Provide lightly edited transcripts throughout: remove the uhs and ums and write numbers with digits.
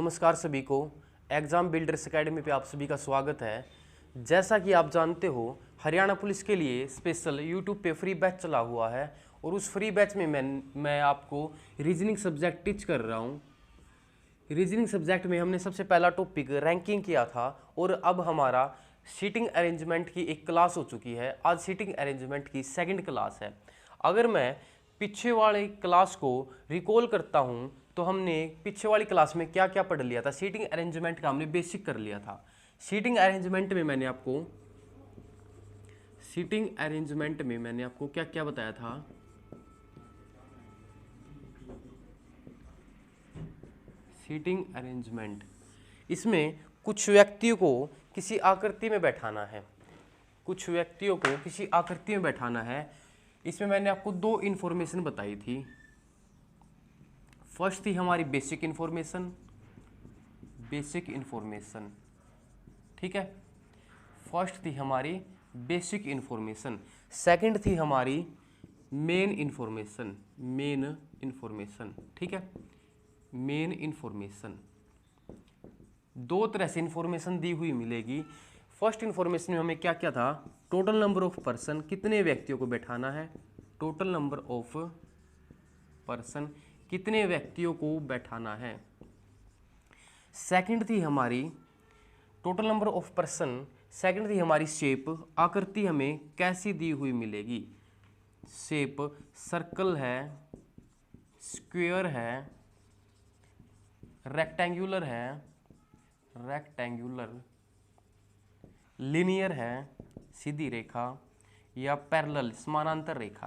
नमस्कार सभी को। एग्ज़ाम बिल्डर्स एकेडमी पे आप सभी का स्वागत है। जैसा कि आप जानते हो, हरियाणा पुलिस के लिए स्पेशल यूट्यूब पे फ्री बैच चला हुआ है और उस फ्री बैच में मैं आपको रीजनिंग सब्जेक्ट टीच कर रहा हूँ। रीजनिंग सब्जेक्ट में हमने सबसे पहला टॉपिक रैंकिंग किया था और अब हमारा सीटिंग अरेंजमेंट की एक क्लास हो चुकी है। आज सीटिंग अरेंजमेंट की सेकंड क्लास है। अगर मैं पीछे वाली क्लास को रिकॉल करता हूँ तो हमने पीछे वाली क्लास में क्या क्या पढ़ लिया था। सीटिंग अरेंजमेंट का हमने बेसिक कर लिया था। सीटिंग अरेंजमेंट में मैंने आपको क्या क्या बताया था। सीटिंग अरेंजमेंट, इसमें कुछ व्यक्तियों को किसी आकृति में बैठाना है। इसमें मैंने आपको दो इन्फॉर्मेशन बताई थी। फर्स्ट थी हमारी बेसिक इन्फॉर्मेशन, ठीक है। फर्स्ट थी हमारी बेसिक इन्फॉर्मेशन। सेकंड थी हमारी मेन इन्फॉर्मेशन, ठीक है। मेन इन्फॉर्मेशन, दो तरह से इन्फॉर्मेशन दी हुई मिलेगी। फर्स्ट इन्फॉर्मेशन में हमें क्या क्या था, टोटल नंबर ऑफ पर्सन, कितने व्यक्तियों को बैठाना है। टोटल नंबर ऑफ पर्सन, कितने व्यक्तियों को बैठाना है। सेकंड थी हमारी total number of person, second थी हमारी शेप, आकृति हमें कैसी दी हुई मिलेगी। शेप सर्कल है, स्क्वायर है, रेक्टेंगुलर है, लिनियर है, सीधी रेखा, या पैरेलल समानांतर रेखा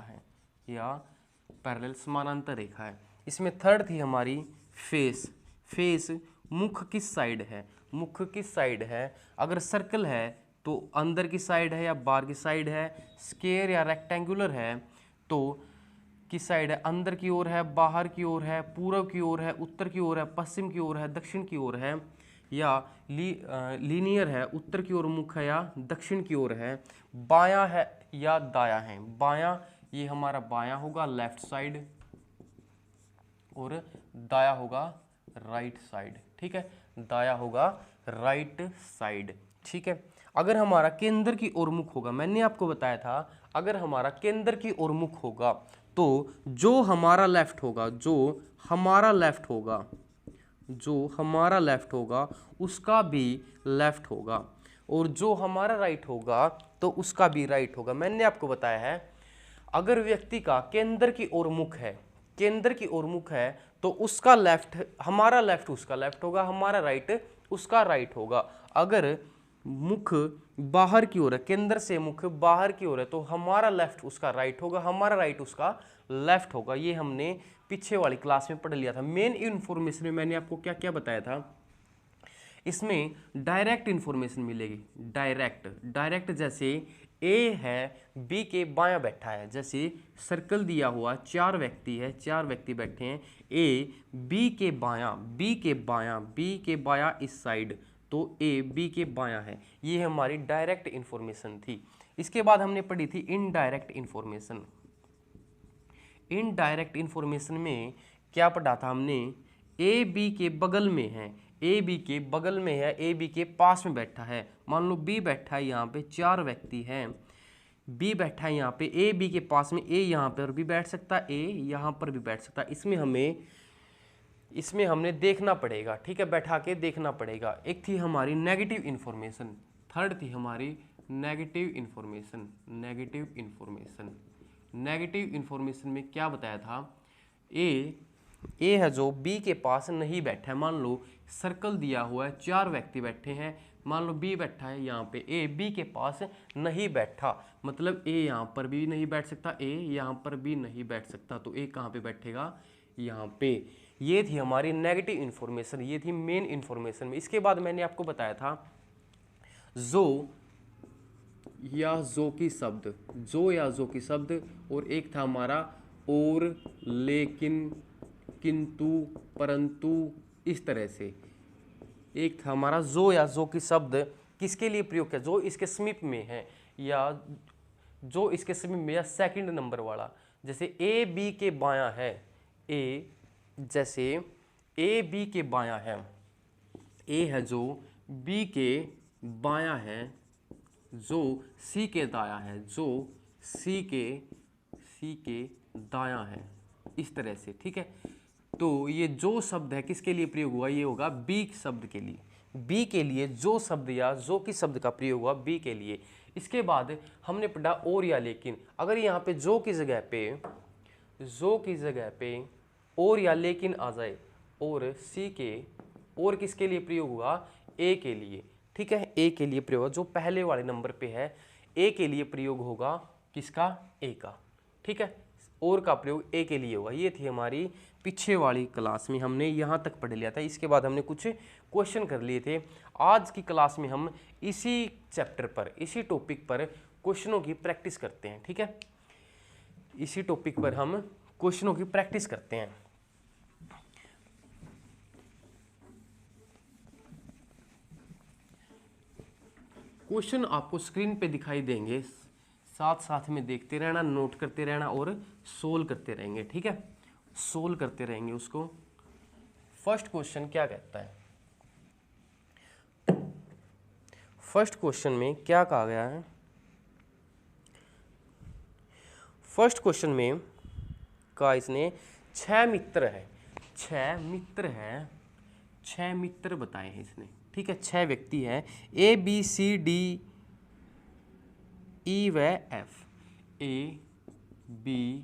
है, इसमें थर्ड थी हमारी फेस, मुख किस साइड है। अगर सर्कल है तो अंदर की साइड है या बाहर की साइड है। स्क्वायर या रेक्टेंगुलर है तो किस साइड है, अंदर की ओर है, बाहर की ओर है, पूर्व की ओर है, उत्तर की ओर है, पश्चिम की ओर है, दक्षिण की ओर है। या लीनियर है, उत्तर की ओर मुख है या दक्षिण की ओर है। बायां है या दायां है। बायां, ये हमारा बायां होगा लेफ्ट साइड, और दायां होगा राइट साइड, ठीक है। दायां होगा राइट साइड, ठीक है। अगर हमारा केंद्र की ओर मुख होगा, मैंने आपको बताया था, अगर हमारा केंद्र की ओर मुख होगा तो जो हमारा लेफ्ट होगा उसका भी लेफ्ट होगा, और जो हमारा राइट होगा तो उसका भी राइट होगा। मैंने आपको बताया है, अगर व्यक्ति का केंद्र की ओर मुख है तो उसका लेफ्ट, हमारा लेफ्ट उसका लेफ्ट होगा, हमारा राइट उसका राइट होगा। अगर मुख बाहर की ओर है, केंद्र से मुख बाहर की ओर है, तो हमारा लेफ्ट उसका राइट होगा, हमारा राइट उसका लेफ्ट होगा। ये हमने पीछे वाली क्लास में पढ़ लिया था। मेन इन्फॉर्मेशन में मैंने आपको क्या क्या बताया था, इसमें डायरेक्ट इन्फॉर्मेशन मिलेगी। डायरेक्ट जैसे ए है, बी के बायां बैठा है, जैसे सर्कल दिया हुआ, 4 व्यक्ति बैठे हैं। ए बी के बायां इस साइड, तो ए बी के बायां है। ये हमारी डायरेक्ट इन्फॉर्मेशन थी। इसके बाद हमने पढ़ी थी इनडायरेक्ट इन्फॉर्मेशन में क्या पढ़ा था हमने, ए बी के बगल में है, ए बी के पास में बैठा है। मान लो बी बैठा है यहाँ पे, 4 व्यक्ति हैं, बी बैठा है यहाँ पे, ए बी के पास में, ए यहाँ पर भी बैठ सकता है, ए यहाँ पर भी बैठ सकता है। इसमें हमने देखना पड़ेगा, ठीक है, बैठा के देखना पड़ेगा। एक थी हमारी नेगेटिव इन्फॉर्मेशन, थर्ड थी हमारी नेगेटिव इन्फॉर्मेशन में क्या बताया था, ए है जो बी के पास नहीं बैठा है। मान लो सर्कल दिया हुआ है, 4 व्यक्ति बैठे हैं, मान लो बी बैठा है यहाँ पे, ए बी के पास नहीं बैठा, मतलब ए यहाँ पर भी नहीं बैठ सकता, ए यहाँ पर भी नहीं बैठ सकता, तो ए कहाँ पे बैठेगा, यहाँ पे। ये थी हमारी नेगेटिव इन्फॉर्मेशन, ये थी मेन इन्फॉर्मेशन में। इसके बाद मैंने आपको बताया था जो या जो की शब्द, और एक था हमारा और, लेकिन, किंतु, परंतु, इस तरह से। एक था हमारा जो या जो की शब्द किसके लिए प्रयोग किया, जो इसके समीप में है, या जो इसके समीप में, या सेकंड नंबर वाला। जैसे ए बी के बायां है, जैसे ए बी के बायां है, ए है जो बी के बायां है, जो सी के दायां है, जो सी के दायां है, इस तरह से। ठीक है, तो ये जो शब्द है किसके लिए प्रयोग हुआ, ये होगा बी शब्द के लिए। बी के लिए जो शब्द या जो की शब्द का प्रयोग हुआ बी के लिए। इसके बाद हमने पढ़ा और या लेकिन। अगर यहाँ पे जो की जगह पे और या लेकिन आ जाए और सी के और किसके लिए प्रयोग हुआ, ए के लिए। ठीक है, ए के लिए प्रयोग, जो पहले वाले नंबर पे है ए के लिए प्रयोग होगा, किसका, ए का। ठीक है, और का प्रयोग ए के लिए होगा। ये थी हमारी पीछे वाली क्लास में, हमने यहाँ तक पढ़ लिया था। इसके बाद हमने कुछ क्वेश्चन कर लिए थे। आज की क्लास में हम इसी चैप्टर पर, इसी टॉपिक पर क्वेश्चनों की प्रैक्टिस करते हैं। ठीक है, इसी टॉपिक पर हम क्वेश्चनों की प्रैक्टिस करते हैं। क्वेश्चन आपको स्क्रीन पे दिखाई देंगे, साथ साथ में देखते रहना, नोट करते रहना और सोल्व करते रहेंगे। ठीक है, सोल्व करते रहेंगे उसको। फर्स्ट क्वेश्चन क्या कहता है, फर्स्ट क्वेश्चन में क्या कहा गया है, फर्स्ट क्वेश्चन में कहा इसने 6 मित्र है, 6 मित्र बताए हैं इसने। ठीक है, 6 व्यक्ति है, A B C D E व F, A B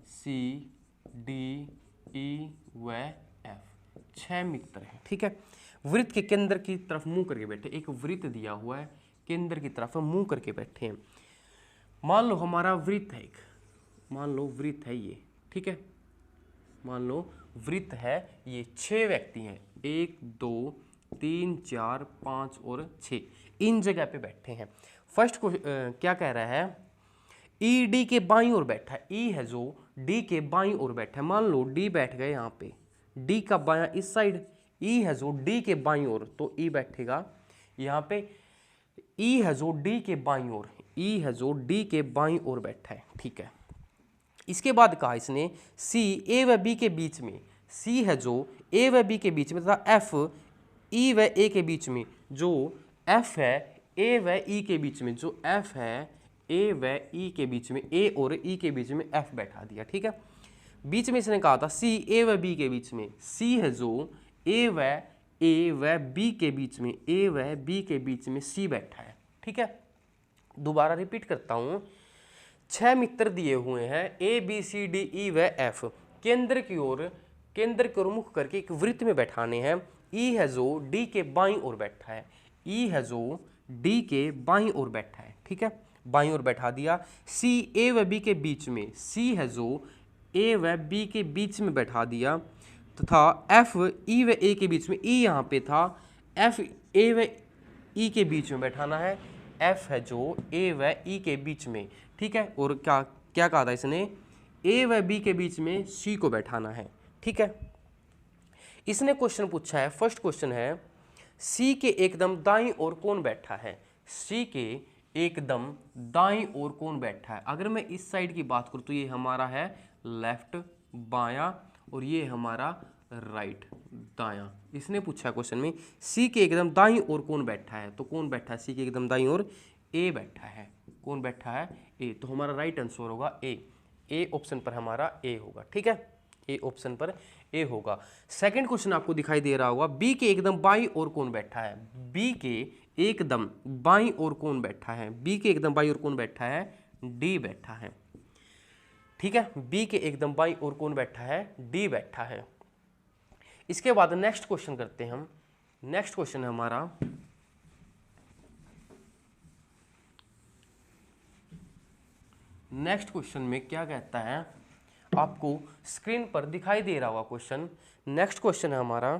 C D E व एफ, 6 मित्र हैं। ठीक है, वृत्त के केंद्र की तरफ मुंह करके बैठे, एक वृत्त दिया हुआ है, केंद्र की तरफ मुंह करके बैठे हैं। मान लो हमारा वृत्त है एक, मान लो वृत्त है ये। ठीक है, मान लो वृत्त है ये, 6 व्यक्ति हैं, 1 2 3 4 5 और 6 इन जगह पे बैठे हैं। फर्स्ट को क्या कह रहा है, ई डी के बाईं ओर बैठा है, ई है जो डी के बाईं ओर बैठा है। मान लो डी बैठ गए यहाँ पे, डी का बायां इस साइड, ई है जो डी के बाईं ओर, तो ई बैठेगा यहाँ पे। ई है जो डी के बाईं ओर, ई है जो डी के बाईं ओर बैठा है। ठीक है, इसके बाद कहा इसने सी ए व बी के बीच में, सी है जो ए व बी के बीच में तथा एफ ई व ए के बीच में, जो एफ है ए व ई के बीच में, जो एफ है ए व ई के बीच में, ए और ई के बीच में एफ बैठा दिया। ठीक है, बीच में इसने कहा था सी ए व बी के बीच में, सी है जो ए व बी के बीच में, ए व बी के बीच में सी बैठा है। ठीक है, दोबारा रिपीट करता हूँ, 6 मित्र दिए हुए हैं, A B C D E व एफ, केंद्र की ओर मुख करके एक वृत्त में बैठाने हैं। ई है जो डी के बाईं ओर बैठा है, ई है जो डी के बाईं ओर बैठा है। ठीक है, बाईं ओर बैठा दिया। सी ए व बी के बीच में, सी है जो ए व बी के बीच में बैठा दिया, तथा एफ ई व ए के बीच में, ई यहाँ पे था, एफ ए व ई के बीच में बैठाना है, एफ है जो ए व ई के बीच में। ठीक है, और क्या क्या कहा था इसने, ए व बी के बीच में सी को बैठाना है। ठीक है, इसने क्वेश्चन पूछा है, फर्स्ट क्वेश्चन है सी के एकदम दाईं ओर कौन बैठा है, सी के एकदम दाईं ओर कौन बैठा है। अगर मैं इस साइड की बात करूं तो ये हमारा है लेफ्ट बायां, और ये हमारा राइट दायां। इसने पूछा क्वेश्चन में सी के एकदम दाईं ओर कौन बैठा है, तो कौन बैठा है सी के एकदम दाईं ओर, ए बैठा है। कौन बैठा है, ए, तो हमारा राइट आंसर होगा ए ऑप्शन पर हमारा ए होगा। ठीक है, ए ऑप्शन पर ए होगा। सेकंड क्वेश्चन आपको दिखाई दे रहा होगा, बी के एकदम बाईं ओर कौन बैठा है, बी के एकदम बाईं ओर कौन बैठा है, बी के एकदम बाईं ओर कौन बैठा है, डी बैठा है। ठीक है, बी के एकदम बाईं ओर कौन बैठा है, डी बैठा है। इसके बाद नेक्स्ट क्वेश्चन करते हैं हम। नेक्स्ट क्वेश्चन है हमारा, नेक्स्ट क्वेश्चन में क्या कहता है, आपको स्क्रीन पर दिखाई दे रहा होगा क्वेश्चन। नेक्स्ट क्वेश्चन है हमारा,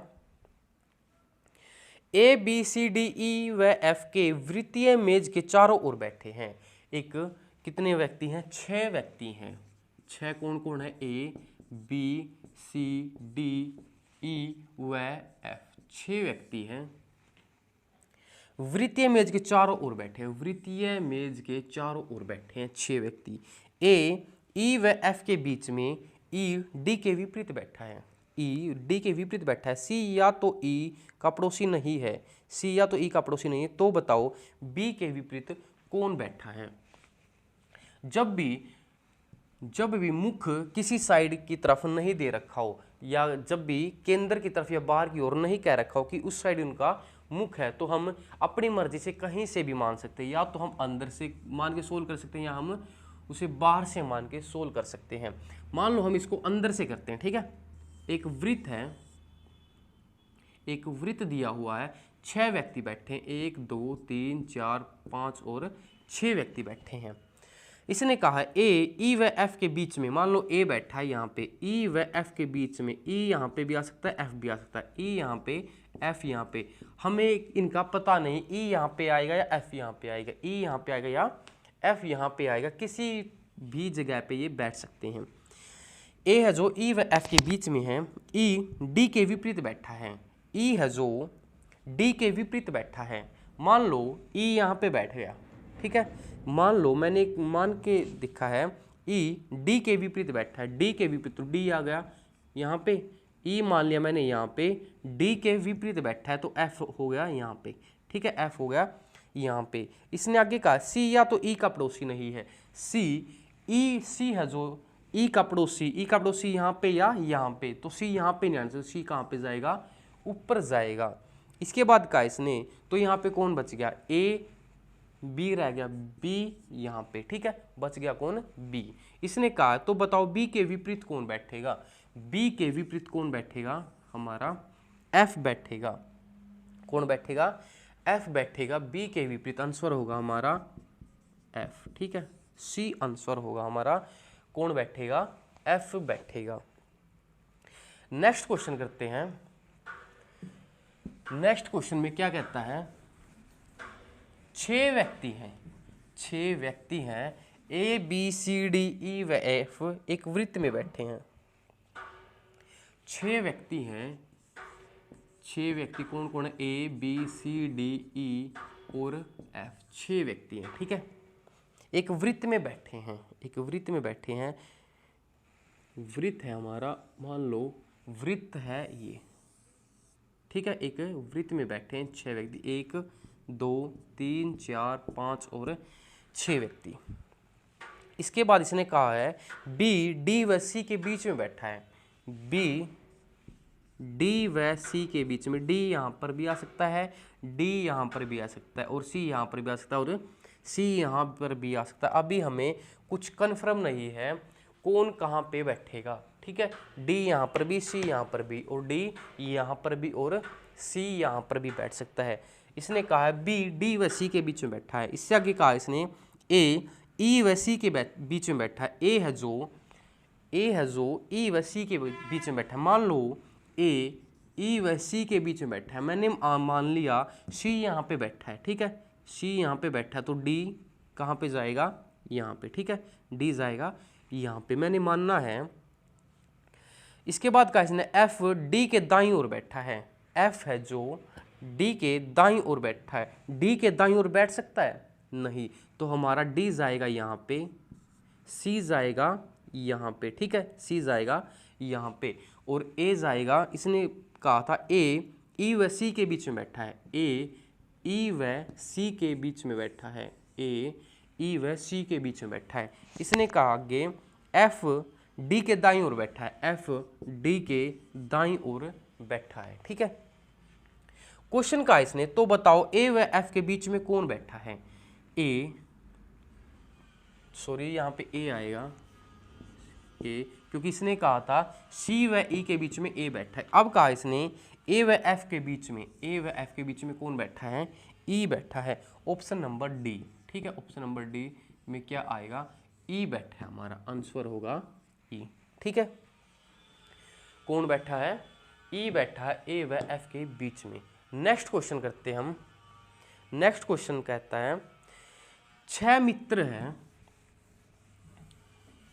ए बी सी डी ई व एफ के वृत्तीय मेज के चारों ओर बैठे हैं। एक कितने व्यक्ति हैं, 6 व्यक्ति हैं। 6 कौन कौन है, A B C D E व एफ, 6 व्यक्ति हैं, वृत्तीय मेज के चारों ओर बैठे हैं, वृत्तीय मेज के चारों ओर बैठे हैं 6 व्यक्ति। ए ई व एफ के बीच में, ई डी के विपरीत बैठा है, ई डी के विपरीत बैठा है, सी या तो ई का पड़ोसी नहीं है, सी या तो ई का पड़ोसी नहीं है, तो बताओ बी के विपरीत कौन बैठा है। जब भी मुख किसी साइड की तरफ नहीं दे रखा हो, या जब भी केंद्र की तरफ या बाहर की ओर नहीं कह रखा हो कि उस साइड उनका मुख है, तो हम अपनी मर्जी से कहीं से भी मान सकते हैं। या तो हम अंदर से मान के सोल्व कर सकते हैं, या हम उसे बाहर से मान के सोल्व कर सकते हैं। मान लो हम इसको अंदर से करते हैं, ठीक है। एक वृत्त है, एक वृत्त दिया हुआ है, 6 व्यक्ति बैठे हैं, 1 2 3 4 5 और 6 व्यक्ति बैठे हैं। इसने कहा है ए ई व एफ के बीच में, मान लो ए बैठा है यहाँ पे, ई व एफ के बीच में, ई यहाँ पे भी आ सकता है, एफ भी आ सकता है, ई यहाँ पे, एफ यहाँ पे, हमें इनका पता नहीं ई यहाँ पे आएगा या एफ यहाँ पे आएगा, ई यहाँ पे आएगा या एफ यहाँ पे आएगा, किसी भी जगह पे ये बैठ सकते हैं। ए है जो ई व एफ के बीच में है, ई डी के विपरीत बैठा है, ई है जो डी के विपरीत बैठा है। मान लो ई यहाँ पे बैठ गया, ठीक है, मान लो मैंने एक मान के दिखा है ई डी के विपरीत बैठा है, डी के विपरीत तो डी आ गया यहाँ पे, ई मान लिया मैंने यहाँ पे, डी के विपरीत बैठा है तो एफ हो गया यहाँ पे, ठीक है, एफ हो गया यहाँ पे। इसने आगे कहा सी या तो ई का पड़ोसी नहीं है, सी ई सी है जो ई का पड़ोसी, ई का पड़ोसी यहाँ पे या यहाँ पे, तो सी यहाँ पे नहीं आना चाहिए, सी कहाँ पे जाएगा, ऊपर जाएगा। इसके बाद कहा इसने, तो यहाँ पे कौन बच गया, ए बी रह गया, बी यहाँ पे, ठीक है, बच गया कौन, बी। इसने कहा तो बताओ बी के विपरीत कौन बैठेगा, बी के विपरीत कौन बैठेगा, हमारा एफ बैठेगा। कौन बैठेगा, एफ बैठेगा बी के विपरीत, आंसर होगा हमारा एफ, ठीक है, सी आंसर होगा हमारा। कौन बैठेगा, एफ बैठेगा। नेक्स्ट क्वेश्चन करते हैं। नेक्स्ट क्वेश्चन में क्या कहता है, 6 व्यक्ति हैं, 6 व्यक्ति हैं, A B C D E व एफ एक वृत्त में बैठे हैं। 6 व्यक्ति हैं, 6 व्यक्ति कौन कौन है, ए बी सी डी ई और एफ, 6 व्यक्ति हैं, ठीक है, एक वृत्त में बैठे हैं, एक वृत्त में बैठे हैं। वृत्त है हमारा, मान लो वृत्त है ये, ठीक है, एक वृत्त में बैठे हैं 6 व्यक्ति, 1 2 3 4 5 और 6 व्यक्ति। इसके बाद इसने कहा है बी डी व सी के बीच में बैठा है, बी डी व सी के बीच में, डी यहाँ पर भी आ सकता है, डी यहाँ पर भी आ सकता है और सी यहाँ पर भी आ सकता है और सी यहाँ पर भी आ सकता है। अभी हमें कुछ कन्फर्म नहीं है कौन कहाँ पे बैठेगा, ठीक है, डी यहाँ पर भी, सी यहाँ पर भी और डी यहाँ पर भी और सी यहाँ पर भी बैठ सकता है। इसने कहा है बी डी व सी के बीच में बैठा है। इससे आगे कहा इसने ए ई व सी के बीच में बैठा है, ए है जो ई व सी के बीच में बैठा है। मान लो ए ई व सी के बीच में बैठा है, मैंने मान लिया सी यहाँ पे बैठा है, ठीक है, सी यहाँ पे बैठा है तो डी कहाँ पे जाएगा, यहाँ पे, ठीक है, डी जाएगा यहाँ पे, मैंने मानना है। इसके बाद कहा इसने एफ डी के दाईं ओर बैठा है, एफ है जो डी के दाईं ओर बैठा है, डी के दाईं ओर बैठ सकता है नहीं, तो हमारा डी जाएगा यहाँ पे, सी जाएगा यहाँ पे, ठीक है, सी जाएगा यहाँ पे और ए जाएगा। इसने कहा था ए ई व सी के बीच में बैठा है, ए ई व सी के बीच में बैठा है, ए ई व सी के बीच में बैठा है। इसने कहा आगे एफ डी के दाईं ओर बैठा है, एफ डी के दाईं ओर बैठा है, ठीक है। क्वेश्चन का इसने तो बताओ ए व एफ के बीच में कौन बैठा है, ए सॉरी यहाँ पे ए आएगा, ए, क्योंकि इसने कहा था सी व ई के बीच में ए बैठा है। अब कहा इसने ए व एफ के बीच में, ए व एफ के बीच में कौन बैठा है, ई बैठा है, ऑप्शन नंबर डी, ठीक है, ऑप्शन नंबर डी में क्या आएगा, ई बैठा है, हमारा आंसर होगा ई, ठीक है। कौन बैठा है, ई बैठा है ए व एफ के बीच में। नेक्स्ट क्वेश्चन करते हैं हम। नेक्स्ट क्वेश्चन कहता है 6 मित्र हैं,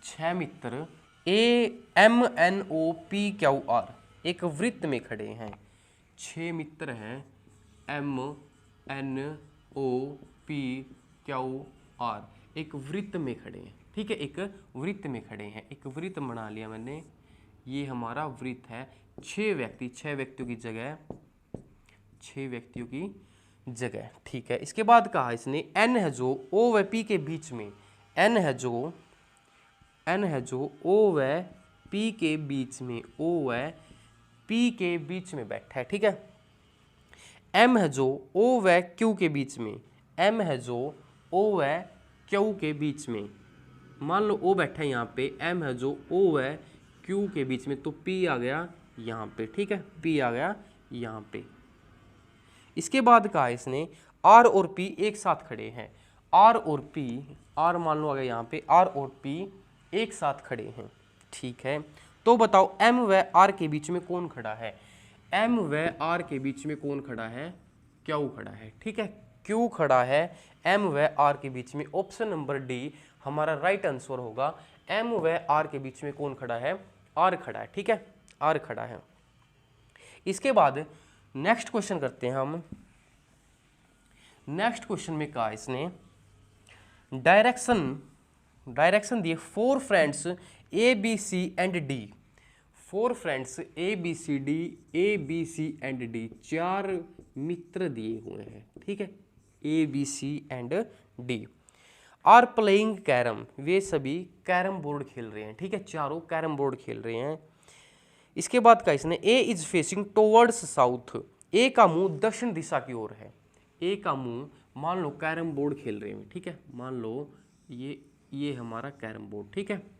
6 मित्र A M N O P Q R एक वृत्त में खड़े हैं। 6 मित्र हैं, M N O P Q R एक वृत्त में खड़े हैं, ठीक है, एक वृत्त में खड़े हैं, एक वृत्त बना लिया मैंने ये हमारा वृत्त है। 6 व्यक्तियों की जगह, 6 व्यक्तियों की जगह, ठीक है। इसके बाद कहा इसने n है जो O व P के बीच में, n है जो O व P के बीच में, O व P के बीच में बैठा है, ठीक है। m है जो O व Q के बीच में, m है जो O व Q के बीच में, मान लो O बैठा है यहाँ पे, m है जो O व Q के बीच में, तो P आ गया यहाँ पे, ठीक है, P आ गया यहाँ पे। इसके बाद कहा इसने R और P एक साथ खड़े हैं, R और P, R मान लो आ गया यहाँ पे, R और P एक साथ खड़े हैं, ठीक है। तो बताओ M व R के बीच में कौन खड़ा है, M व R के बीच में कौन खड़ा है, Q खड़ा है, ठीक है, Q खड़ा है M व R के बीच में। ऑप्शन नंबर डी हमारा राइट आंसर होगा। M व R के बीच में कौन खड़ा है, R खड़ा है, ठीक है, R खड़ा है। इसके बाद नेक्स्ट क्वेश्चन करते हैं हम। नेक्स्ट क्वेश्चन में कहा इसने डायरेक्शन दिए 4 friends A B C and D, 4 friends A B C and D, 4 मित्र दिए हुए हैं, ठीक है, A B C and D are playing carrom, वे सभी कैरम बोर्ड खेल रहे हैं, ठीक है, चारों कैरम बोर्ड खेल रहे हैं। इसके बाद का इसने ए इज फेसिंग टुवर्ड्स साउथ, ए का मुंह दक्षिण दिशा की ओर है, ए का मुंह, मान लो कैरम बोर्ड खेल रहे हैं, ठीक है, मान लो ये हमारा कैरम बोर्ड, ठीक है।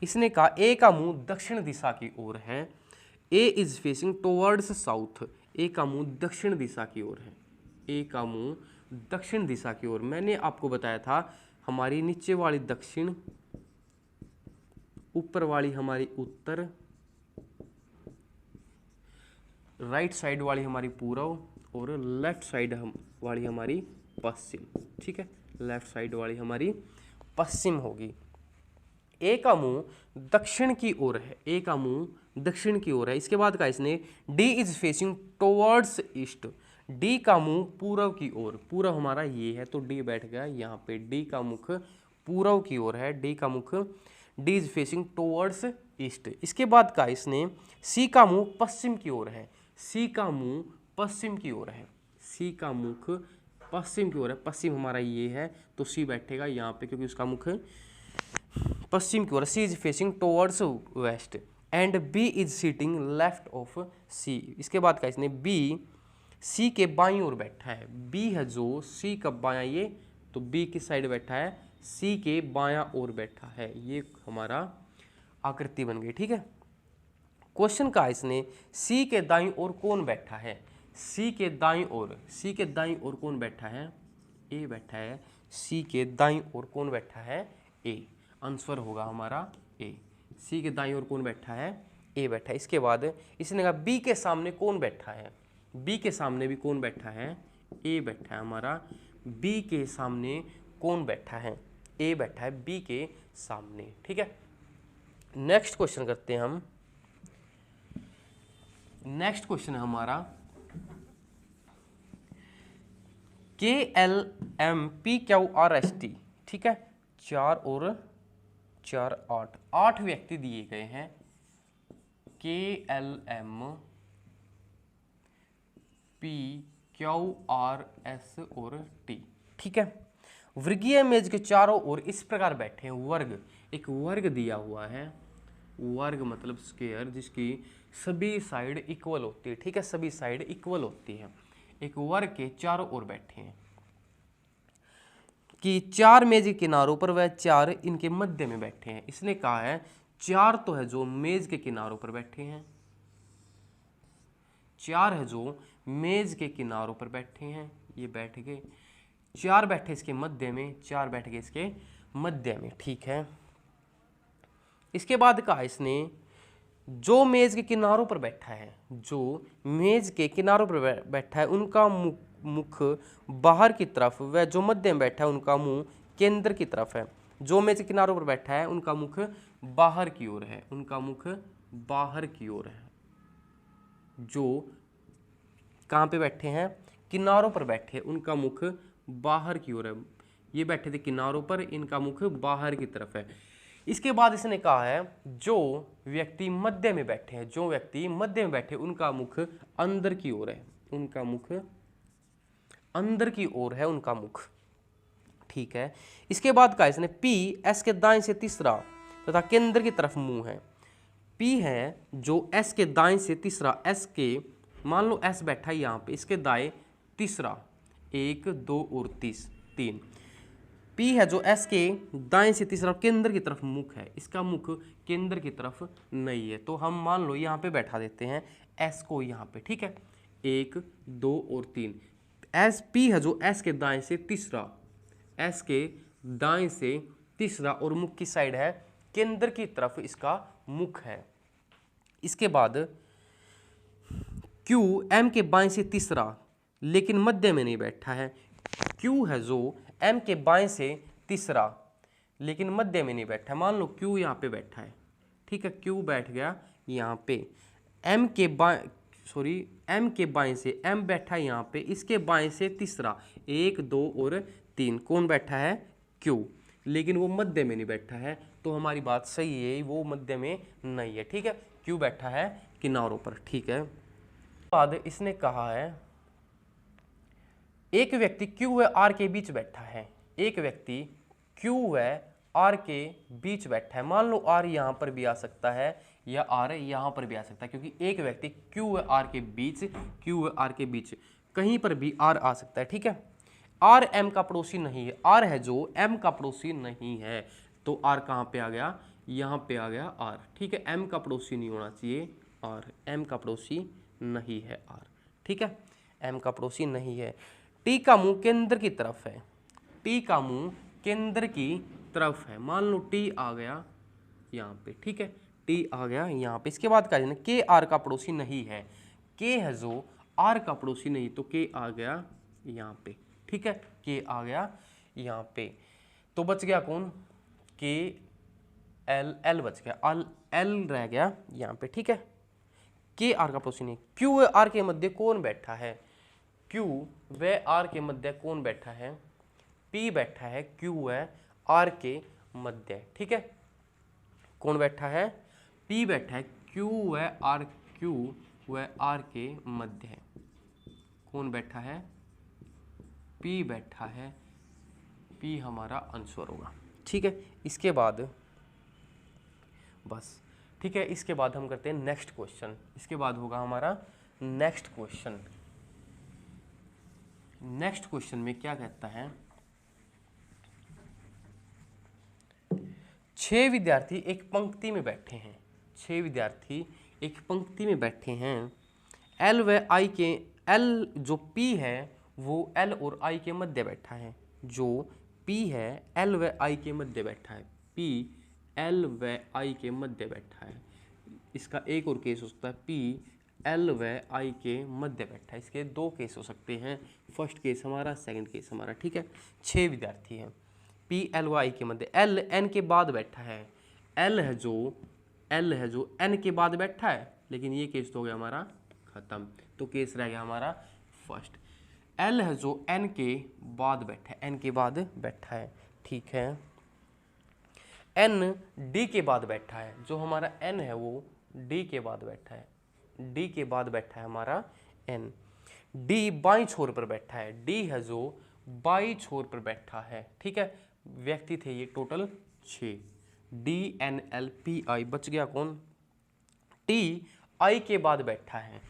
इसने कहा ए का मुंह दक्षिण दिशा की ओर है, ए इज फेसिंग टुवर्ड्स साउथ, ए का मुंह दक्षिण दिशा की ओर है, ए का मुंह दक्षिण दिशा की ओर। मैंने आपको बताया था हमारी नीचे वाली दक्षिण, ऊपर वाली हमारी उत्तर, राइट साइड वाली हमारी पूर्व और लेफ्ट साइड वाली हमारी पश्चिम, ठीक है, लेफ्ट साइड वाली हमारी पश्चिम होगी। ए का मुंह दक्षिण की ओर है, ए का मुंह दक्षिण की ओर है। इसके बाद का इसने D is facing towards east, D का मुंह पूर्व की ओर, पूर्व हमारा ये है तो डी बैठ गया यहाँ पे, डी का मुख पूर्व की ओर है, डी का मुख, D is facing towards east. इसके बाद का इसने सी का मुंह पश्चिम की ओर है, सी का मुंह पश्चिम की ओर है, सी का मुख पश्चिम की ओर है, पश्चिम हमारा ये है तो सी बैठेगा यहाँ पे क्योंकि उसका मुख पश्चिम की ओर। C is facing towards west and B is sitting left of C. इसके बाद का इसने बी सी के बाईं ओर बैठा है, बी है जो सी का बायां, ये तो बी किस साइड बैठा है, सी के बायां ओर बैठा है, ये हमारा आकृति बन गई, ठीक है। क्वेश्चन का इसने सी के दाईं ओर कौन बैठा है, सी के दाईं ओर, सी के दाईं ओर कौन बैठा है, ए बैठा है, सी के दाईं ओर कौन बैठा है, ए, आंसर होगा हमारा ए। सी के दाईं ओर कौन बैठा है, ए बैठा है। इसके बाद इसने कहा बी के सामने कौन बैठा है, बी के सामने भी कौन बैठा है, ए बैठा है हमारा, बी के सामने कौन बैठा है, ए बैठा है बी के सामने, ठीक है। नेक्स्ट क्वेश्चन करते हैं हम। नेक्स्ट क्वेश्चन है हमारा KLMPQRST, ठीक है, 4 और 4 8, 8 व्यक्ति दिए गए हैं, KLMPQRS और T, ठीक है। वर्गीय मेज के चारों ओर इस प्रकार बैठे हैं, वर्ग, एक वर्ग दिया हुआ है, वर्ग मतलब स्क्वायर जिसकी सभी साइड इक्वल होती है, ठीक है, सभी साइड इक्वल होती है। एक वर्ग के चारों ओर बैठे हैं कि 4 मेज के किनारों पर वह 4 इनके मध्य में बैठे हैं। इसने कहा है 4 तो है जो मेज के किनारों पर बैठे हैं, 4 है जो मेज के किनारों पर बैठे हैं, ये बैठ गए, 4 बैठे इसके मध्य में, 4 बैठ गए इसके मध्य में, ठीक है। इसके बाद कहा इसने जो मेज के किनारों पर बैठा है, जो मेज के किनारों पर बैठा है उनका मुख बाहर की तरफ, वह जो मध्य में बैठा है उनका मुंह केंद्र की तरफ है। जो मेज के किनारों पर बैठा है उनका मुख बाहर की ओर है, उनका मुख बाहर की ओर है। जो कहाँ पे बैठे हैं, किनारों पर बैठे, उनका मुख बाहर की ओर है, ये बैठे थे किनारों पर, इनका मुख बाहर की तरफ है। इसके बाद इसने कहा है जो व्यक्ति मध्य में बैठे हैं, जो व्यक्ति मध्य में बैठे उनका मुख अंदर की ओर है, उनका मुख अंदर की ओर है, उनका मुख। ठीक है, इसके बाद कहा इसने पी एस के दाएं से तीसरा तथा केंद्र की तरफ मुंह है। पी है जो एस के दाएं से तीसरा, एस के मान लो एस बैठा है यहाँ पे, इसके दाएं तीसरा, 1 2 और 3। पी है जो एस के दाएं से तीसरा केंद्र की तरफ मुख है, इसका मुख केंद्र की तरफ नहीं है, तो हम मान लो यहाँ पे बैठा देते हैं एस को यहाँ पे। ठीक है, 1 2 और 3। एस पी है जो एस के दाएं से तीसरा, एस के दाएं से तीसरा और मुख की साइड है, केंद्र की तरफ इसका मुख है। इसके बाद क्यू एम के बाएं से तीसरा लेकिन मध्य में नहीं बैठा है। क्यू है जो एम के बाएं से तीसरा लेकिन मध्य में नहीं बैठा है। मान लो क्यू यहाँ पे बैठा है, ठीक है, क्यू बैठ गया यहाँ पे, एम के बाएं से एम बैठा है यहाँ पे, इसके बाएं से तीसरा 1 2 और 3 कौन बैठा है? क्यू, लेकिन वो मध्य में नहीं बैठा है, तो हमारी बात सही है, वो मध्य में नहीं है। ठीक है, क्यू बैठा है किनारों पर। ठीक है, बाद इसने कहा है एक व्यक्ति क्यू व आर के बीच बैठा है, एक व्यक्ति क्यू व आर के बीच बैठा है। मान लो आर यहाँ पर भी आ सकता है या आर यहाँ पर भी आ सकता है, क्योंकि एक व्यक्ति क्यू व आर के बीच, क्यू व आर के बीच कहीं पर भी आर आ सकता है। ठीक है, आर एम का पड़ोसी नहीं है, आर है जो एम का पड़ोसी नहीं है, तो आर कहाँ पे आ गया? यहाँ पे आ गया आर। ठीक है, एम का पड़ोसी नहीं होना चाहिए, आर एम का पड़ोसी नहीं है आर। ठीक है, एम का पड़ोसी नहीं है। टी का मुंह केंद्र की तरफ है, टी का मुंह केंद्र की तरफ है। मान लो टी आ गया यहाँ पे, ठीक है, टी आ गया यहाँ पे। इसके बाद कहा के आर का पड़ोसी नहीं है, के है जो आर का पड़ोसी नहीं, तो के आ गया यहाँ पे। ठीक है, के आ गया यहाँ पे, तो बच गया कौन? के एल, एल बच गया, एल रह गया यहाँ पे। ठीक है, के आर का पड़ोसी नहीं। क्यू व आर के मध्य कौन बैठा है? क्यू व आर के मध्य कौन बैठा है? पी बैठा है क्यू व आर के मध्य। ठीक है, कौन बैठा है? पी बैठा है क्यू व आर, क्यू व आर के मध्य है। कौन बैठा है? पी बैठा है, पी हमारा आंसर होगा। ठीक है, इसके बाद बस, ठीक है, इसके बाद हम करते हैं नेक्स्ट क्वेश्चन। इसके बाद होगा हमारा नेक्स्ट क्वेश्चन। नेक्स्ट क्वेश्चन में क्या कहता है? 6 विद्यार्थी एक पंक्ति में बैठे हैं, 6 विद्यार्थी एक पंक्ति में बैठे हैं। एल व आई के, एल जो पी है वो एल और आई के मध्य बैठा है, जो पी है एल व आई के मध्य बैठा है, पी एल व आई के मध्य बैठा है। इसका एक और केस हो सकता है, पी एल व आई के मध्य बैठा है। इसके 2 केस हो सकते हैं, फर्स्ट केस हमारा, सेकंड केस हमारा। ठीक है, 6 विद्यार्थी हैं, पी एल व आई के मध्य, एल एन के बाद बैठा है, एल है जो एन के बाद बैठा है, लेकिन ये केस तो हो गया हमारा खत्म, तो केस रह गया हमारा फर्स्ट। एल है जो एन के बाद बैठा है, एन के बाद बैठा है। ठीक है, एन डी के बाद बैठा है, जो हमारा एन है वो डी के बाद बैठा है, डी के बाद बैठा है हमारा एन। डी बाईं छोर पर बैठा है, डी है जो बाईं छोर पर बैठा है। ठीक है, व्यक्ति थे ये total 6, D N L P I, बच गया कौन? टी आई के बाद बैठा है,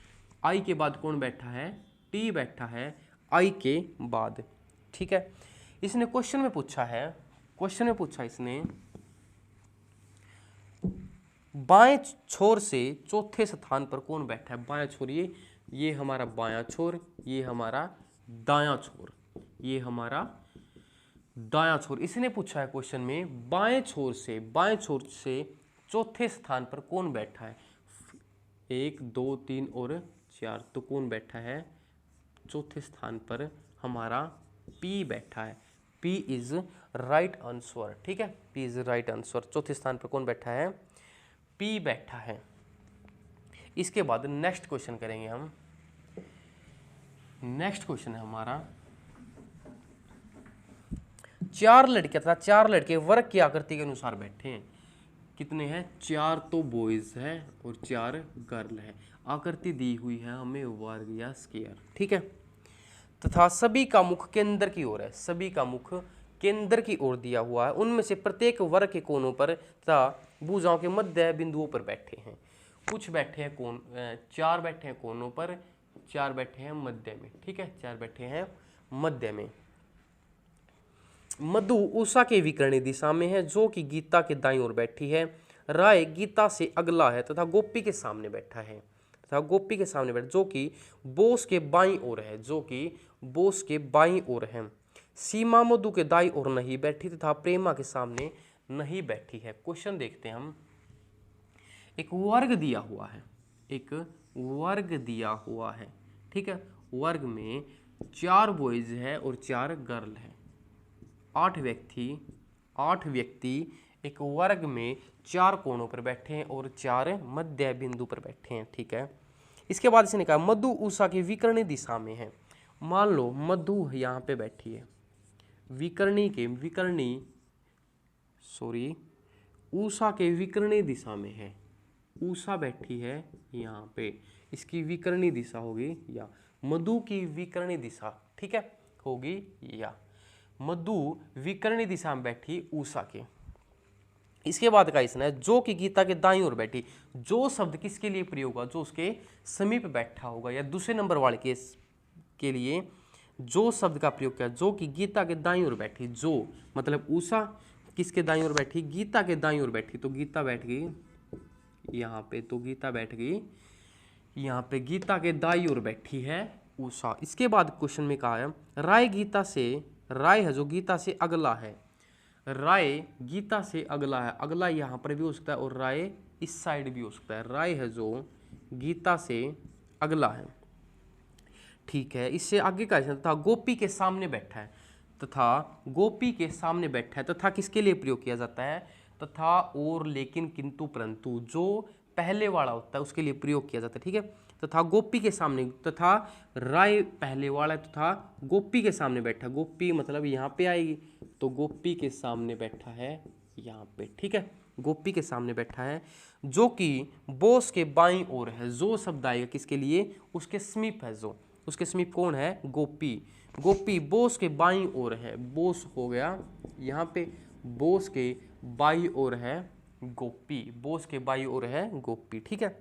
आई के बाद कौन बैठा है? टी बैठा है आई के बाद। ठीक है, इसने क्वेश्चन में पूछा है, क्वेश्चन में पूछा इसने बाएं छोर से चौथे स्थान पर कौन बैठा है? बाएं छोर, ये हमारा बायां छोर, ये हमारा दायां छोर, ये हमारा दायां छोर। इसने पूछा है क्वेश्चन में बाएं छोर से चौथे स्थान पर कौन बैठा है? 1 2 3 और 4, तो कौन बैठा है चौथे स्थान पर? हमारा पी बैठा है, पी इज राइट आंसर। ठीक है, पी इज राइट आंसर। चौथे स्थान पर कौन बैठा है? पी बैठा है। इसके बाद नेक्स्ट क्वेश्चन करेंगे हम। नेक्स्ट क्वेश्चन है हमारा, 4 लड़के तथा 4 लड़के वर्ग की आकृति के अनुसार बैठे हैं। कितने हैं, 4 तो बॉयज है और 4 गर्ल है। आकृति दी हुई है हमें वर्ग या स्क्वायर, ठीक है। तथा सभी का मुख केंद्र की ओर है, सभी का मुख केंद्र की ओर दिया हुआ है। उनमें से प्रत्येक वर्ग के कोनों पर तथा भुजाओं के मध्य बिंदुओं पर बैठे हैं। कुछ बैठे हैं कोन, 4 बैठे हैं कोनों पर, 4 बैठे हैं मध्य में, ठीक है, 4 बैठे हैं मध्य में। मधु उषा के विकर्णी दिशा में है, जो कि गीता के दाईं ओर बैठी है। राय गीता से अगला है तथा गोपी के सामने बैठा है, तथा गोपी के सामने बैठा, जो कि बोस के बाईं ओर है, जो कि बोस के बाईं ओर है। सीमा मधु के दाईं ओर नहीं बैठी तथा प्रेमा के सामने नहीं बैठी है। क्वेश्चन देखते हैं हम। एक वर्ग दिया हुआ है, एक वर्ग दिया हुआ है, ठीक है। वर्ग में 4 बॉयज है और 4 गर्ल है। 8 व्यक्ति एक वर्ग में 4 कोनों पर बैठे हैं और 4 मध्य बिंदु पर बैठे हैं, ठीक है। इसके बाद इसने कहा मधु उषा की विकर्णी दिशा में है। मान लो मधु यहाँ पे बैठी है, उषा के विकर्णी दिशा में है। उषा बैठी है यहाँ पे, इसकी विकर्णी दिशा होगी या, मधु की विकर्णी दिशा, ठीक है, होगी या। मधु विकर्णी दिशा में बैठी उषा के। इसके बाद का इसने जो कि गीता के दाईं ओर बैठी। जो शब्द किसके लिए प्रयोग होगा, जो उसके समीप बैठा होगा, या दूसरे नंबर वाले के लिए जो शब्द का प्रयोग किया, जो कि गीता के दाईं ओर बैठी। जो मतलब उषा किसके दाईं ओर बैठी, गीता के दाईं ओर बैठी, तो गीता बैठ गई यहाँ पे, तो गीता बैठ गई यहाँ पे, गीता के दाईं ओर बैठी है उषा। इसके बाद क्वेश्चन में कहा है राय है जो गीता से अगला है। राय गीता से अगला है, अगला यहाँ पर भी हो सकता है और राय इस साइड भी हो सकता है। राय है जो गीता से अगला है, ठीक है। इससे आगे का तथा गोपी के सामने बैठा है, तथा गोपी के सामने बैठा है। तथा किसके लिए प्रयोग किया जाता है, तथा और लेकिन किंतु परंतु, जो पहले वाला होता है उसके लिए प्रयोग किया जाता है, ठीक है। तथा गोपी के सामने, तथा राय पहले वाला है, तथा गोपी के सामने बैठा। गोपी मतलब यहाँ पे आएगी, तो गोपी के सामने बैठा है यहाँ पे, ठीक है। गोपी के सामने बैठा है, जो कि बोस के बाईं ओर है। जो शब्द आएगा किसके लिए, उसके समीप है। जो उसके समीप कौन है, गोपी। गोपी बोस के बाईं ओर है, बोस हो गया यहाँ पे, बोस के बाईं ओर है गोपी, बोस के बाईं ओर है गोपी, ठीक है।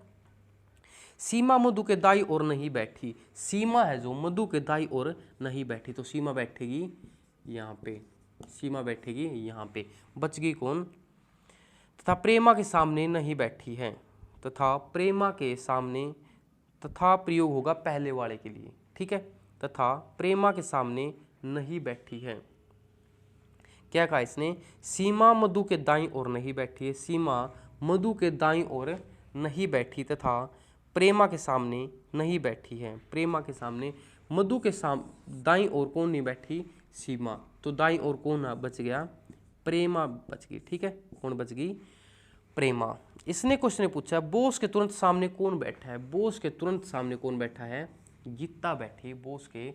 सीमा मधु के दाईं ओर नहीं बैठी। सीमा है जो मधु के दाईं ओर नहीं बैठी, तो सीमा बैठेगी यहाँ पे, सीमा बैठेगी यहाँ पे। बच गई कौन, तथा प्रेमा के सामने नहीं बैठी है। तथा प्रेमा के सामने, तथा प्रयोग होगा पहले वाले के लिए, ठीक है। तथा प्रेमा के सामने नहीं बैठी है। क्या कहा इसने, सीमा मधु के दाईं ओर नहीं बैठी है। सीमा मधु के दाईं ओर नहीं बैठी तथा प्रेमा के सामने नहीं बैठी है। प्रेमा के सामने, मधु के दाईं ओर कौन नहीं बैठी, सीमा। तो दाईं ओर कौन बच गया, प्रेमा बच गई, ठीक है। कौन बच गई, प्रेमा। इसने क्वेश्चन पूछा बोस के तुरंत सामने कौन बैठा है। बोस के तुरंत सामने कौन बैठा है, गीता बैठी बोस के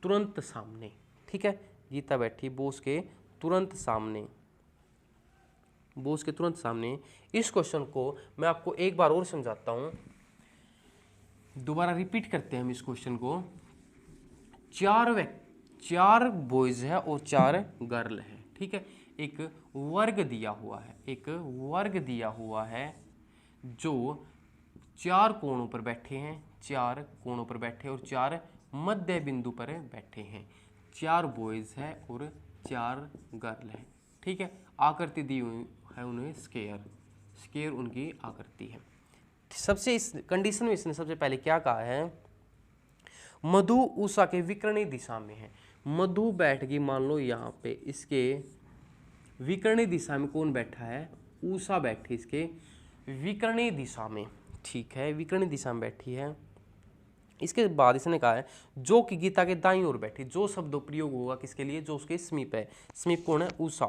तुरंत सामने, ठीक है। गीता बैठी बोस के तुरंत सामने, बोस के तुरंत सामने। इस क्वेश्चन को मैं आपको एक बार और समझाता हूं, दोबारा रिपीट करते हैं हम इस क्वेश्चन को। 4 बॉयज है और 4 गर्ल है, ठीक है। एक वर्ग दिया हुआ है, एक वर्ग दिया हुआ है जो 4 कोणों पर बैठे हैं, 4 कोणों पर बैठे और 4 मध्य बिंदु पर बैठे हैं। 4 बॉयज है और 4 गर्ल है, ठीक है। आकृति दी हुई है उन्हें स्क्वायर उनकी आकृति है। सबसे इस कंडीशन में इसने सबसे पहले क्या कहा है, मधु उषा के विकर्णी दिशा में है। मधु बैठ गई मान लो यहाँ पे, इसके विकर्णी दिशा में कौन बैठा है, उषा बैठी इसके विकर्णी दिशा में, ठीक है, विकर्णी दिशा में बैठी है। इसके बाद इसने कहा है जो कि गीता के दाईं ओर बैठी। जो शब्द प्रयोग होगा किसके लिए, जो उसके समीप है। समीप कौन है, उषा।